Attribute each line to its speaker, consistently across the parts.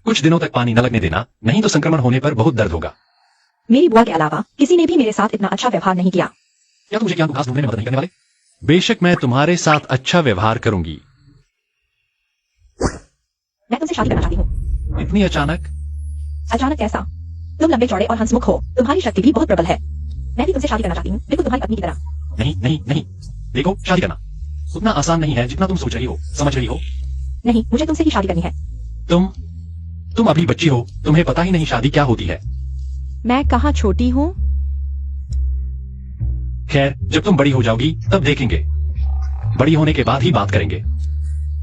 Speaker 1: कुछ दिनों तक पानी न लगने देना, नहीं तो संक्रमण होने पर बहुत दर्द होगा।
Speaker 2: मेरी बुआ के अलावा किसी ने भी मेरे साथ इतना अच्छा व्यवहार नहीं किया।
Speaker 1: क्या तुम मुझे ज्ञान को घास ढूंढने में मदद नहीं करने वाले? बेशक मैं तुम्हारे साथ अच्छा व्यवहार करूंगी।
Speaker 2: मैं तुमसे शादी करना चाहती हूँ।
Speaker 1: इतनी अचानक?
Speaker 2: अचानक कैसा? तुम लंबे चौड़े और हंसमुख हो, तुम्हारी शक्ति भी बहुत प्रबल है। मैं भी तुमसे शादी करना चाहती हूँ, बिल्कुल तुम्हारी पत्नी की तरह।
Speaker 1: नहीं नहीं नहीं, देखो शादी करना उतना आसान नहीं है जितना तुम सोच रही हो, समझ रही हो?
Speaker 2: नहीं, मुझे तुमसे ही शादी करनी है।
Speaker 1: तुम अभी बच्ची हो, तुम्हें पता ही नहीं शादी क्या होती है।
Speaker 3: मैं कहाँ छोटी हूँ?
Speaker 1: खैर, जब तुम बड़ी हो जाओगी तब देखेंगे। बड़ी होने के बाद ही बात करेंगे।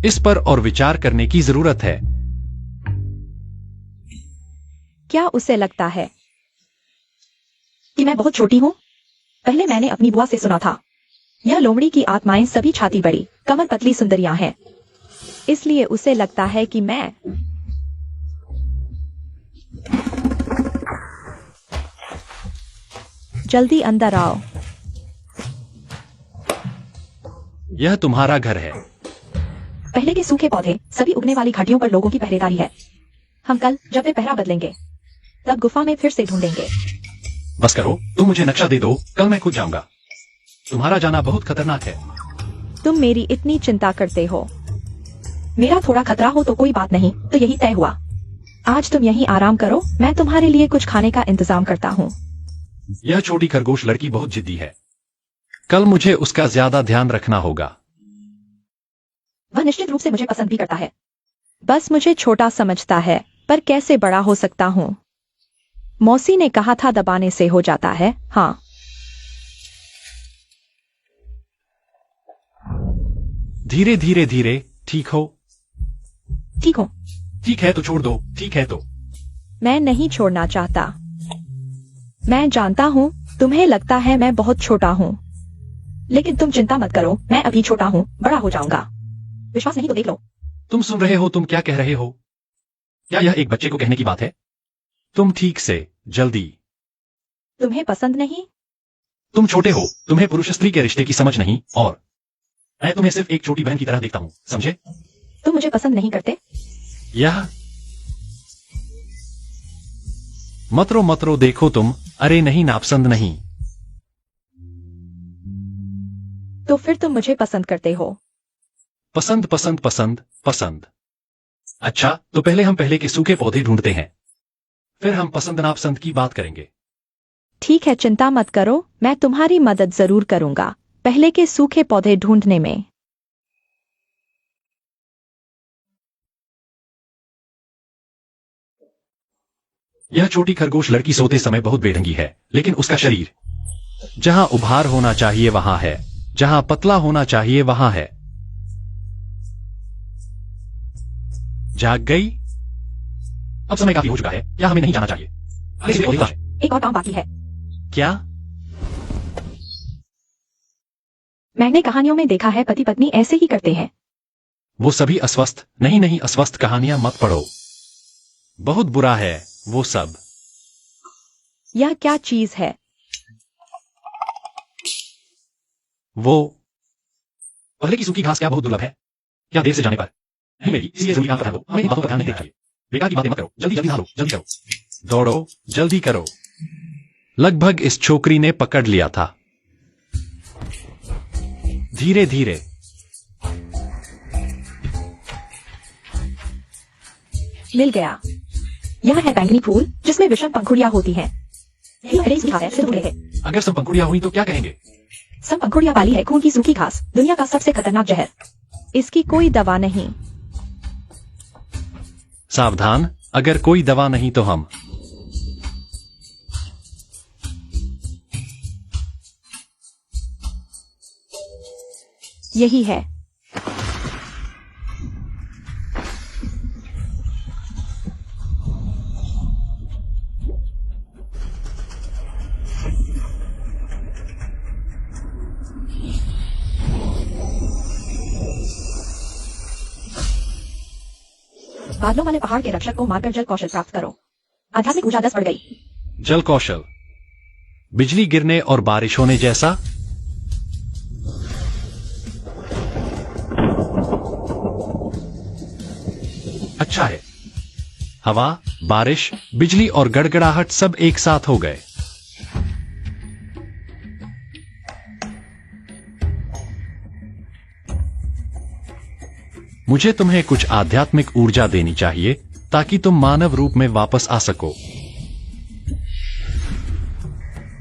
Speaker 1: इस पर और विचार करने की जरूरत है।
Speaker 3: क्या उसे लगता है
Speaker 2: कि मैं बहुत छोटी हूँ? पहले मैंने अपनी बुआ से सुना था, यह लोमड़ी की आत्माएं सभी छाती बड़ी, कमर पतली सुंदरियां हैं।
Speaker 3: इसलिए उसे लगता है कि मैं जल्दी अंदर आओ।
Speaker 1: यह तुम्हारा घर है।
Speaker 2: पहले के सूखे पौधे, सभी उगने वाली घाटियों पर लोगों की पहरेदारी है। हम कल जब वे पहरा बदलेंगे तब गुफा में फिर से ढूंढेंगे।
Speaker 1: बस करो, तुम मुझे नक्शा दे दो, कल मैं खुद जाऊंगा। तुम्हारा जाना बहुत खतरनाक है।
Speaker 3: तुम मेरी इतनी चिंता करते हो।
Speaker 2: मेरा थोड़ा खतरा हो तो कोई बात नहीं, तो यही तय हुआ। आज तुम यहीं आराम करो, मैं तुम्हारे लिए कुछ खाने का इंतजाम करता हूँ।
Speaker 1: यह छोटी खरगोश लड़की बहुत जिद्दी है। कल मुझे उसका ज्यादा ध्यान रखना होगा।
Speaker 2: वह निश्चित रूप से मुझे पसंद भी करता है।
Speaker 3: बस मुझे छोटा समझता है, पर कैसे बड़ा हो सकता हूँ? मौसी ने कहा था दबाने से हो जाता है। हाँ,
Speaker 1: धीरे धीरे धीरे। ठीक हो?
Speaker 2: ठीक हो?
Speaker 1: ठीक है तो छोड़ दो। ठीक है तो।
Speaker 3: मैं नहीं छोड़ना चाहता। मैं जानता हूँ तुम्हें लगता है मैं बहुत छोटा हूँ।
Speaker 2: लेकिन तुम चिंता मत करो, मैं अभी छोटा हूँ, बड़ा हो जाऊंगा। विश्वास नहीं तो देख लो।
Speaker 1: तुम सुन रहे हो? तुम क्या कह रहे हो? क्या यह एक बच्चे को कहने की बात है? तुम ठीक से, जल्दी।
Speaker 2: तुम्हें पसंद नहीं?
Speaker 1: तुम छोटे हो, तुम्हें पुरुष स्त्री के रिश्ते की समझ नहीं, और मैं तुम्हें सिर्फ एक छोटी बहन की तरह देखता हूँ, समझे?
Speaker 2: तुम मुझे पसंद नहीं करते?
Speaker 1: यह मत रो देखो तुम। अरे नहीं, नापसंद नहीं।
Speaker 3: तो फिर तुम मुझे पसंद करते हो?
Speaker 1: पसंद पसंद पसंद पसंद। अच्छा, तो पहले हम पहले के सूखे पौधे ढूंढते हैं, फिर हम पसंद नापसंद की बात करेंगे।
Speaker 3: ठीक है, चिंता मत करो, मैं तुम्हारी मदद जरूर करूंगा पहले के सूखे पौधे ढूंढने में।
Speaker 1: यह छोटी खरगोश लड़की सोते समय बहुत बेढंगी है, लेकिन उसका शरीर जहां उभार होना चाहिए वहां है, जहां पतला होना चाहिए वहां है। जाग गई? अब समय काफी हो चुका है, क्या हमें नहीं जाना चाहिए? आगे से होता है।
Speaker 2: एक और काम बाकी है।
Speaker 1: क्या?
Speaker 2: मैंने कहानियों में देखा है पति पत्नी ऐसे ही करते हैं।
Speaker 1: वो सभी अस्वस्थ नहीं नहीं, अस्वस्थ कहानियां मत पढ़ो, बहुत बुरा है वो सब।
Speaker 3: यह क्या चीज है?
Speaker 1: वो पहले की सूखी घास क्या बहुत दुर्लभ है? क्या देर से जाने पर? नहीं मेरी, इसलिए जरूरी काम पर ध्यान दो, हमें इन बातों पर ध्यान नहीं देना चाहिए। बेकार की बातें मत करो, जल्दी जल्दी नहा लो, जल्दी करो, दौड़ो, जल्दी करो। लगभग इस छोकरी ने पकड़ लिया था। धीरे धीरे।
Speaker 2: मिल गया। यह है बैंगनी फूल, जिसमें विषम पंखुड़ियां होती हैं।
Speaker 1: अगर सब पंखुड़ियां हुई तो क्या कहेंगे?
Speaker 2: सब पंखुड़ियां वाली है खून की सूखी घास, दुनिया का सबसे खतरनाक जहर।
Speaker 3: इसकी कोई दवा नहीं।
Speaker 1: सावधान, अगर कोई दवा नहीं तो हम
Speaker 3: यही है।
Speaker 2: बादलों वाले पहाड़ के रक्षक को मारकर जल कौशल प्राप्त करो। आध्यात्मिक ऊर्जा 10 बढ़ गई।
Speaker 1: जल कौशल, बिजली गिरने और बारिश होने जैसा। अच्छा है, हवा, बारिश, बिजली और गड़गड़ाहट सब एक साथ हो गए। मुझे तुम्हें कुछ आध्यात्मिक ऊर्जा देनी चाहिए ताकि तुम मानव रूप में वापस आ सको।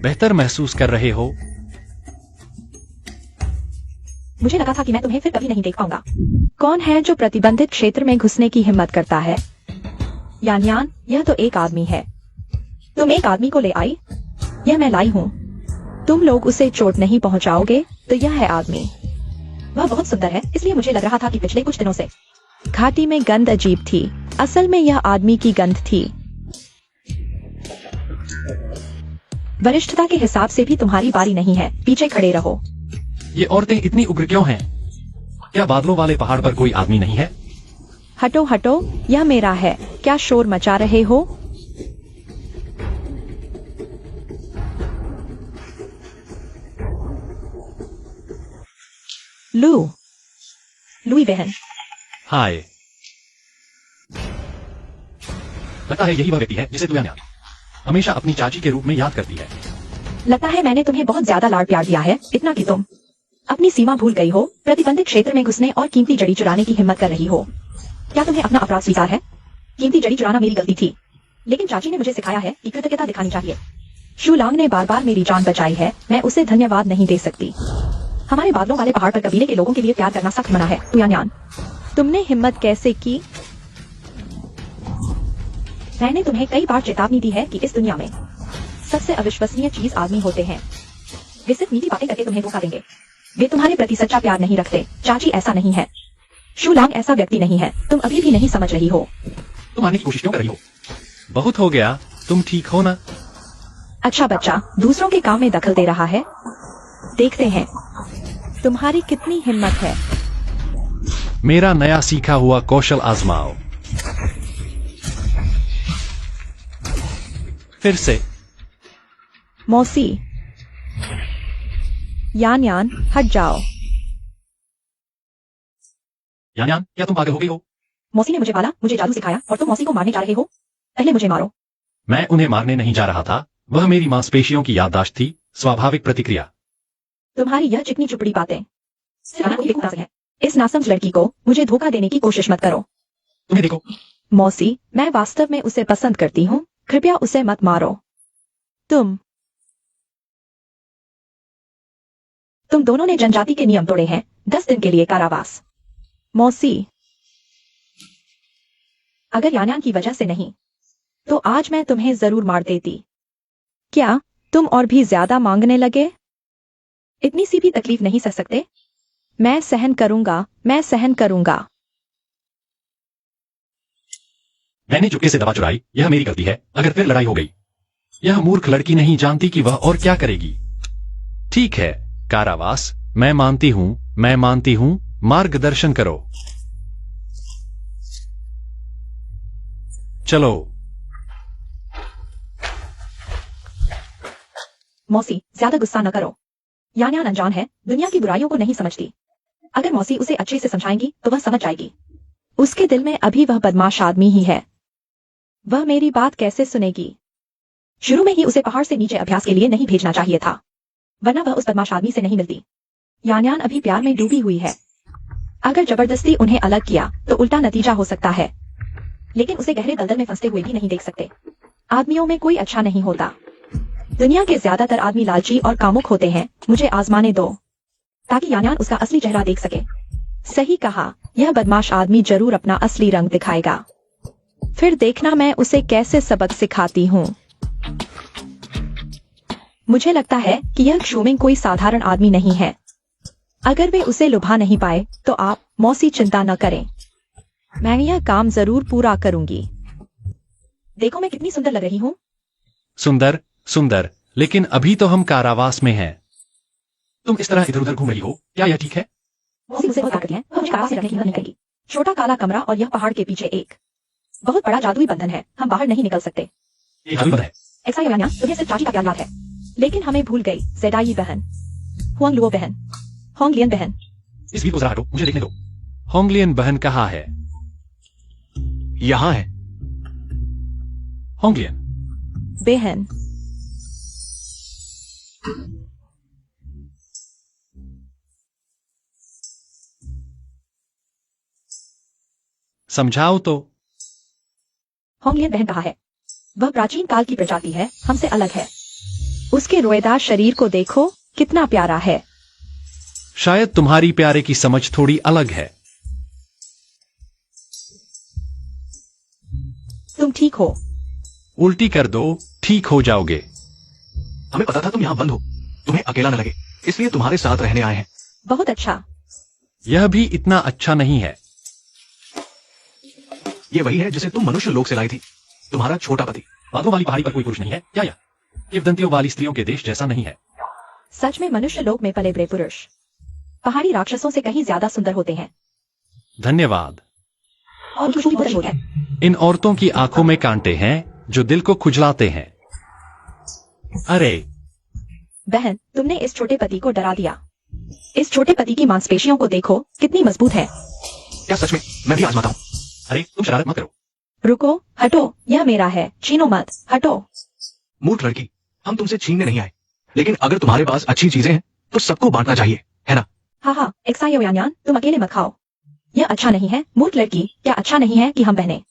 Speaker 1: बेहतर महसूस कर रहे हो?
Speaker 2: मुझे लगा था कि मैं तुम्हें फिर कभी नहीं देख पाऊंगा।
Speaker 3: कौन है जो प्रतिबंधित क्षेत्र में घुसने की हिम्मत करता है?
Speaker 2: यान, यह तो एक आदमी है। तुम एक आदमी को ले आई? यह मैं लाई हूँ।
Speaker 3: तुम लोग उसे चोट नहीं पहुंचाओगे तो यह है आदमी।
Speaker 2: वह बहुत सुंदर है, इसलिए मुझे लग रहा था कि पिछले कुछ दिनों से
Speaker 3: घाटी में गंध अजीब थी। असल में यह आदमी की गंध थी।
Speaker 2: वरिष्ठता के हिसाब से भी तुम्हारी बारी नहीं है, पीछे खड़े रहो।
Speaker 1: ये औरतें इतनी उग्र क्यों हैं? क्या बादलों वाले पहाड़ पर कोई आदमी नहीं है?
Speaker 3: हटो हटो, यह मेरा है। क्या शोर मचा रहे हो?
Speaker 2: लुई बहन।
Speaker 1: हाय। लगता है यही वह व्यक्ति है जिसे तू यान हमेशा अपनी चाची के रूप में याद करती है।
Speaker 2: लगता है मैंने तुम्हें बहुत ज्यादा लाड़ प्यार दिया है, इतना कि तुम अपनी सीमा भूल गई हो, प्रतिबंधित क्षेत्र में घुसने और कीमती जड़ी चुराने की हिम्मत कर रही हो। क्या तुम्हें अपना अपराध स्वीकार है? कीमती जड़ी चुराना मेरी गलती थी, लेकिन चाची ने मुझे सिखाया है कि कृतज्ञता दिखानी चाहिए। शूलांग ने बार बार मेरी जान बचाई है, मैं उसे धन्यवाद नहीं दे सकती। हमारे बादलों वाले पहाड़ पर कबीले के लोगों के लिए प्यार करना सख्त मना है। तुयान्यान,
Speaker 3: तुमने हिम्मत कैसे की?
Speaker 2: मैंने तुम्हें कई बार चेतावनी दी है कि इस दुनिया में सबसे अविश्वसनीय चीज आदमी होते हैं। वे सिर्फ मीठी बातें करके तुम्हें धोखा देंगे। वे तुम्हारे प्रति सच्चा प्यार नहीं रखते। चाची ऐसा नहीं है। शूलांग ऐसा व्यक्ति नहीं है। तुम अभी भी नहीं समझ रही हो।
Speaker 1: तुम आने की कोशिश क्यों कर रही हो? बहुत हो गया, तुम ठीक हो ना?
Speaker 2: अच्छा बच्चा दूसरों के काम में दखल दे रहा है। देखते हैं
Speaker 3: तुम्हारी कितनी हिम्मत है।
Speaker 1: मेरा नया सीखा हुआ कौशल आजमाओ। फिर से।
Speaker 3: मौसी, यान हट जाओ।
Speaker 1: यान, क्या तुम पागल हो गई हो?
Speaker 2: मौसी ने मुझे पाला, मुझे जादू सिखाया और तुम मौसी को मारने जा रहे हो। पहले मुझे मारो।
Speaker 1: मैं उन्हें मारने नहीं जा रहा था, वह मेरी मांसपेशियों की याददाश्त थी, स्वाभाविक प्रतिक्रिया।
Speaker 2: तुम्हारी यह चिकनी चुपड़ी बातें सिर्फ कोई बेवकूफ है। इस नासमझ लड़की को मुझे धोखा देने की कोशिश मत करो।
Speaker 1: तुम्हें देखो।
Speaker 3: मौसी, मैं वास्तव में उसे पसंद करती हूँ, कृपया उसे मत मारो। तुम
Speaker 2: दोनों ने जनजाति के नियम तोड़े हैं। 10 दिन के लिए कारावास।
Speaker 3: मौसी,
Speaker 2: अगर यान्यान की वजह से नहीं
Speaker 3: तो आज मैं तुम्हें जरूर मार देती। क्या तुम और भी ज्यादा मांगने लगे?
Speaker 2: इतनी सी भी तकलीफ नहीं सह सकते?
Speaker 3: मैं सहन करूंगा, मैं सहन करूंगा।
Speaker 1: मैंने चुपके से दवा चुराई, यह मेरी गलती है। अगर फिर लड़ाई हो गई, यह मूर्ख लड़की नहीं जानती कि वह और क्या करेगी। ठीक है, कारावास, मैं मानती हूं, मार्गदर्शन करो। चलो।
Speaker 2: मौसी, ज्यादा गुस्सा न करो। यान्यान अनजान है, दुनिया की बुराइयों को नहीं समझती। अगर मौसी उसे अच्छे से समझाएंगी तो वह समझ जाएगी।
Speaker 3: उसके दिल में अभी वह बदमाश आदमी ही है। वह मेरी बात कैसे सुनेगी?
Speaker 2: शुरू में ही उसे पहाड़ से नीचे अभ्यास के लिए नहीं भेजना चाहिए था, वरना वह उस बदमाश आदमी से नहीं मिलती। यान्यान अभी प्यार में डूबी हुई है। अगर जबरदस्ती उन्हें अलग किया तो उल्टा नतीजा हो सकता है, लेकिन उसे गहरे दलदल में फंसते हुए भी नहीं देख सकते। आदमियों में कोई अच्छा नहीं होता। दुनिया के ज्यादातर आदमी लालची और कामुक होते हैं। मुझे आजमाने दो ताकि यान्यान उसका असली चेहरा देख सके।
Speaker 3: सही कहा, यह बदमाश आदमी जरूर अपना असली रंग दिखाएगा। फिर देखना मैं उसे कैसे सबक सिखाती हूँ। मुझे लगता है कि यह क्षुमिंग कोई साधारण आदमी नहीं है। अगर वे उसे लुभा नहीं पाए तो आप, मौसी, चिंता न करें। मैं यह काम जरूर पूरा करूंगी।
Speaker 2: देखो मैं कितनी सुंदर लग रही हूँ।
Speaker 1: सुंदर, सुंदर, लेकिन अभी तो हम कारावास में हैं। तुम इस तरह इधर उधर घूम रही हो, क्या यह ठीक है?
Speaker 2: मौसी मुझे बहुत ताकती है, वह मुझे कारावास में रखने की हिम्मत नहीं करेगी। छोटा काला कमरा और यह पहाड़ के पीछे एक बहुत बड़ा जादुई बंधन है। हम बाहर नहीं निकल सकते।
Speaker 1: ये जादुई बंधन है।
Speaker 2: ऐसा यान्यान, तुम्हें सिर्फ चाची का प्यार याद है, लेकिन हमें भूल गई ज़ेडाई बहन, हुआंगलुओ बहन, होंगलियन बहन।
Speaker 1: इस वीर को जरा हटो, मुझे देखने दो। होंगलियन बहन कहाँ है?
Speaker 4: यहाँ है।
Speaker 1: होंगलियन।
Speaker 3: बहन,
Speaker 1: समझाओ तो।
Speaker 2: होंगलियन बहन कहा है। वह प्राचीन काल की प्रजाति है, हमसे अलग है।
Speaker 3: उसके रोएदार शरीर को देखो, कितना प्यारा है।
Speaker 1: शायद तुम्हारी प्यारे की समझ थोड़ी अलग है।
Speaker 2: तुम ठीक हो?
Speaker 1: उल्टी कर दो, ठीक हो जाओगे।
Speaker 4: हमें पता था तुम यहाँ बंद हो, तुम्हें अकेला न लगे, इसलिए तुम्हारे साथ रहने आए हैं।
Speaker 2: बहुत अच्छा।
Speaker 1: यह भी इतना अच्छा नहीं है।
Speaker 4: ये वही है जिसे तुम मनुष्य लोक से लाई थी, तुम्हारा छोटा पति।
Speaker 1: बादलों वाली पहाड़ी पर कोई पुरुष नहीं है क्या? यह किंवदंतियों वाली स्त्रियों के देश जैसा नहीं है।
Speaker 2: सच में मनुष्य लोक में पले बड़े पुरुष पहाड़ी राक्षसों से कहीं ज्यादा सुंदर होते हैं।
Speaker 1: धन्यवाद।
Speaker 2: और खुशबू बहुत अच्छी है।
Speaker 1: इन औरतों की आंखों में कांटे हैं जो दिल को खुजलाते हैं। अरे
Speaker 2: बहन, तुमने इस छोटे पति को डरा दिया। इस छोटे पति की मांसपेशियों को देखो, कितनी मजबूत है।
Speaker 4: क्या सच में? मैं भी आजमाता हूँ।
Speaker 1: अरे तुम शरारत मत करो।
Speaker 2: रुको, हटो, यह मेरा है, छीनो मत, हटो।
Speaker 4: मूर्ख लड़की, हम तुमसे छीनने नहीं आए, लेकिन अगर तुम्हारे पास अच्छी चीजें हैं तो सबको बांटना चाहिए, है ना?
Speaker 2: हाँ, एक्सायो यान्यान, तुम अकेले मत खाओ। यह अच्छा नहीं है, मूर्ख लड़की, क्या अच्छा नहीं है कि हम बहनें?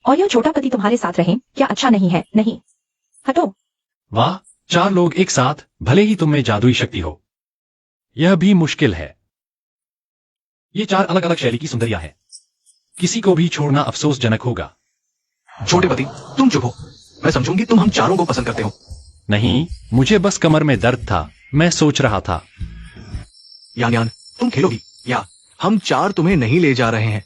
Speaker 2: और यह छोटा पति तुम्हारे साथ रहे, क्या अच्छा नहीं है? नहीं, हटो।
Speaker 1: वाह, 4 लोग एक साथ, भले ही तुम में जादुई शक्ति हो। यह भी मुश्किल है। ये 4 अलग अलग शैली की सुंदरियां हैं। किसी को भी छोड़ना अफसोसजनक होगा।
Speaker 4: छोटे पति, तुम चुप हो। मैं समझूंगी तुम हम चारों को पसंद करते हो।
Speaker 1: नहीं, मुझे बस कमर में दर्द था, मैं सोच रहा था।
Speaker 4: यान, तुम खेलोगी या हम 4 तुम्हें नहीं ले जा रहे हैं?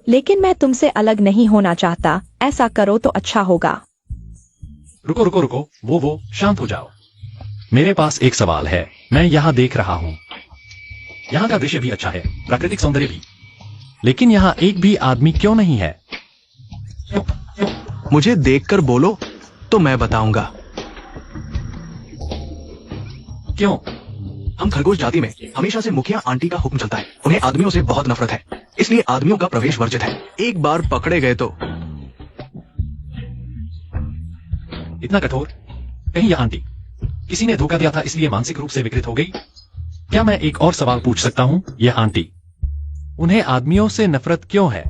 Speaker 3: लेकिन मैं तुमसे अलग नहीं होना चाहता, ऐसा करो तो अच्छा होगा।
Speaker 1: रुको रुको रुको, वो शांत हो जाओ। मेरे पास एक सवाल है। मैं यहाँ देख रहा हूँ। यहाँ का दृश्य भी अच्छा है, प्राकृतिक सौंदर्य भी, लेकिन यहाँ एक भी आदमी क्यों नहीं है?
Speaker 4: मुझे देखकर बोलो तो मैं बताऊंगा।
Speaker 1: क्यों?
Speaker 4: हम खरगोश जाति में हमेशा से मुखिया आंटी का हुक्म चलता है। उन्हें आदमियों से बहुत नफरत है, इसलिए आदमियों का प्रवेश वर्जित है। एक बार पकड़े गए तो।
Speaker 1: इतना कठोर? कहीं यह आंटी किसी ने धोखा दिया था इसलिए मानसिक रूप से विकृत हो गई? क्या मैं एक और सवाल पूछ सकता हूँ? यह आंटी, उन्हें आदमियों से नफरत क्यों है?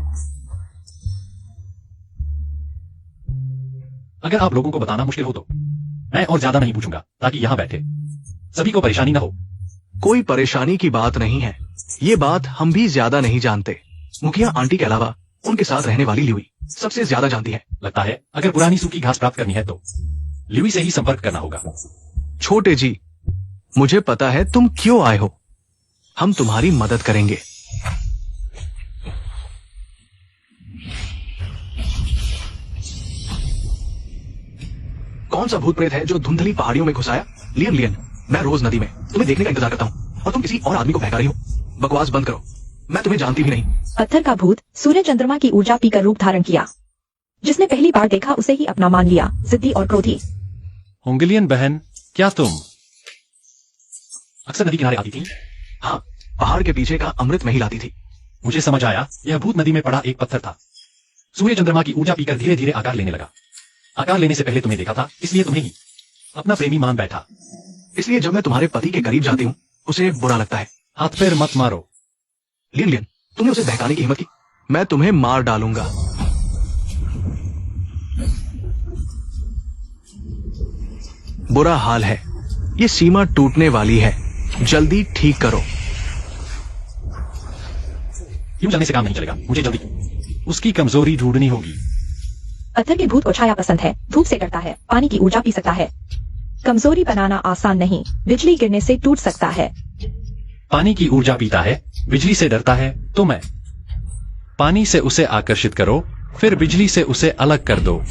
Speaker 1: अगर आप लोगों को बताना मुश्किल हो तो मैं और ज्यादा नहीं पूछूंगा, ताकि यहां बैठे सभी को परेशानी ना हो।
Speaker 4: कोई परेशानी की बात नहीं है, ये बात हम भी ज्यादा नहीं जानते। मुखिया आंटी के अलावा उनके साथ रहने वाली ल्यूई सबसे ज्यादा जानती है।
Speaker 1: लगता है अगर पुरानी सूखी घास प्राप्त करनी है तो ल्यूई से ही संपर्क करना होगा।
Speaker 4: छोटे जी, मुझे पता है तुम क्यों आए हो। हम तुम्हारी मदद करेंगे। कौन सा भूत प्रेत है जो धुंधली पहाड़ियों में घुसाया? लियन, मैं रोज नदी में तुम्हें देखने का इंतजार करता हूँ और तुम किसी और आदमी को बहका रही हो। बकवास बंद करो, मैं तुम्हें जानती भी नहीं।
Speaker 2: पत्थर का भूत सूर्य चंद्रमा की ऊर्जा पीकर रूप धारण किया। जिसने पहली बार देखा उसे ही अपना मान लिया, जिद्दी और क्रोधी।
Speaker 1: होंगलियन बहन, क्या तुम अक्सर नदी किनारे आती थी?
Speaker 4: हाँ, पहाड़ के पीछे का अमृत में ही लाती थी।
Speaker 1: मुझे समझ आया, यह भूत नदी में पड़ा एक पत्थर था। सूर्य चंद्रमा की ऊर्जा पीकर धीरे धीरे आकार लेने लगा। आकार लेने से पहले तुम्हें देखा था, इसलिए तुम्हें ही अपना प्रेमी मान बैठा।
Speaker 4: इसलिए जब मैं तुम्हारे पति के करीब जाती हूँ उसे बुरा लगता है।
Speaker 1: हाथ पैर मत मारो।
Speaker 4: लियन, तुमने उसे बहकाने की हिम्मत की? मैं तुम्हें मार डालूंगा। बुरा हाल है, ये सीमा टूटने वाली है, जल्दी ठीक करो।
Speaker 1: यूं चलने से काम नहीं चलेगा, मुझे जल्दी उसकी कमजोरी ढूंढनी होगी।
Speaker 2: पत्थर के भूत को छाया पसंद है, धूप से डरता है, पानी की ऊर्जा पी सकता है। कमजोरी बनाना आसान नहीं, बिजली गिरने से टूट सकता है।
Speaker 1: पानी की ऊर्जा पीता है, बिजली से डरता है, तो मैं पानी से उसे आकर्षित करो, फिर बिजली से उसे अलग कर दो।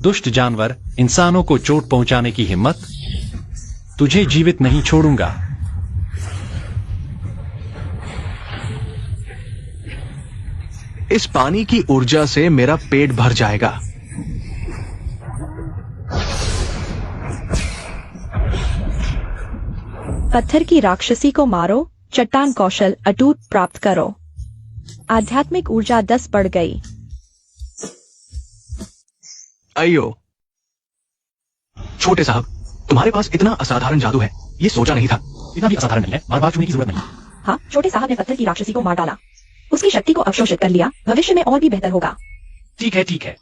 Speaker 1: दुष्ट जानवर, इंसानों को चोट पहुंचाने की हिम्मत, तुझे जीवित नहीं छोड़ूंगा।
Speaker 4: इस पानी की ऊर्जा से मेरा पेट भर जाएगा।
Speaker 3: पत्थर की राक्षसी को मारो, चट्टान कौशल अटूट प्राप्त करो। आध्यात्मिक ऊर्जा 10 बढ़ गई।
Speaker 4: अयो छोटे साहब, तुम्हारे पास इतना असाधारण जादू है, ये सोचा नहीं था।
Speaker 1: इतना भी असाधारण नहीं है, बार बार छूने की जरूरत नहीं।
Speaker 2: हाँ, छोटे साहब ने पत्थर की राक्षसी को मार डाला, उसकी शक्ति को अवशोषित कर लिया। भविष्य में और भी बेहतर होगा।
Speaker 1: ठीक है ठीक है।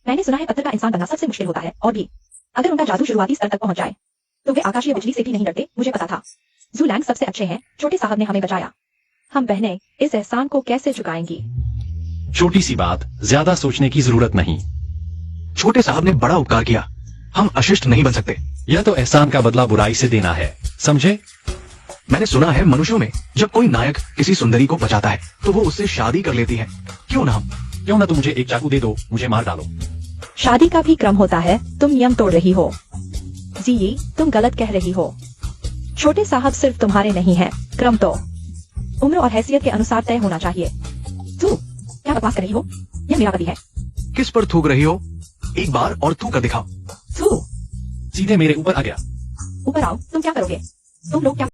Speaker 2: मैंने सुना है पत्थर का इंसान बनना सबसे मुश्किल होता है, और भी अगर उनका जादू शुरुआती स्तर तक पहुंच जाए तो वे आकाशीय बिजली से भी नहीं डरते। मुझे पता था। जूलैंग सबसे अच्छे हैं। छोटे साहब ने हमें बचाया।
Speaker 3: हम बहनें इस एहसान को कैसे चुकाएंगी?
Speaker 1: छोटी सी बात, ज्यादा सोचने की जरूरत नहीं।
Speaker 4: छोटे साहब ने बड़ा उपकार किया, हम अशिष्ट नहीं बन सकते।
Speaker 1: यह तो एहसान का बदला बुराई से देना है, समझे?
Speaker 4: मैंने सुना है मनुष्यों में जब कोई नायक किसी सुंदरी को बचाता है तो वो उससे शादी कर लेती है। क्यों ना
Speaker 1: तुम मुझे एक चाकू दे दो, मुझे मार डालो।
Speaker 3: शादी का भी क्रम होता है। तुम नियम तोड़ रही हो। जी, तुम गलत कह रही हो। छोटे साहब सिर्फ तुम्हारे नहीं हैं, क्रम तो उम्र और हैसियत के अनुसार तय होना चाहिए।
Speaker 2: तू क्या बकवास कर रही हो? यह मेरा पति है।
Speaker 4: किस पर थूक रही हो? एक बार और थूक कर दिखाओ।
Speaker 2: तू
Speaker 1: सीधे मेरे ऊपर आ गया।
Speaker 2: ऊपर आओ। तुम क्या करोगे? तुम लोग क्या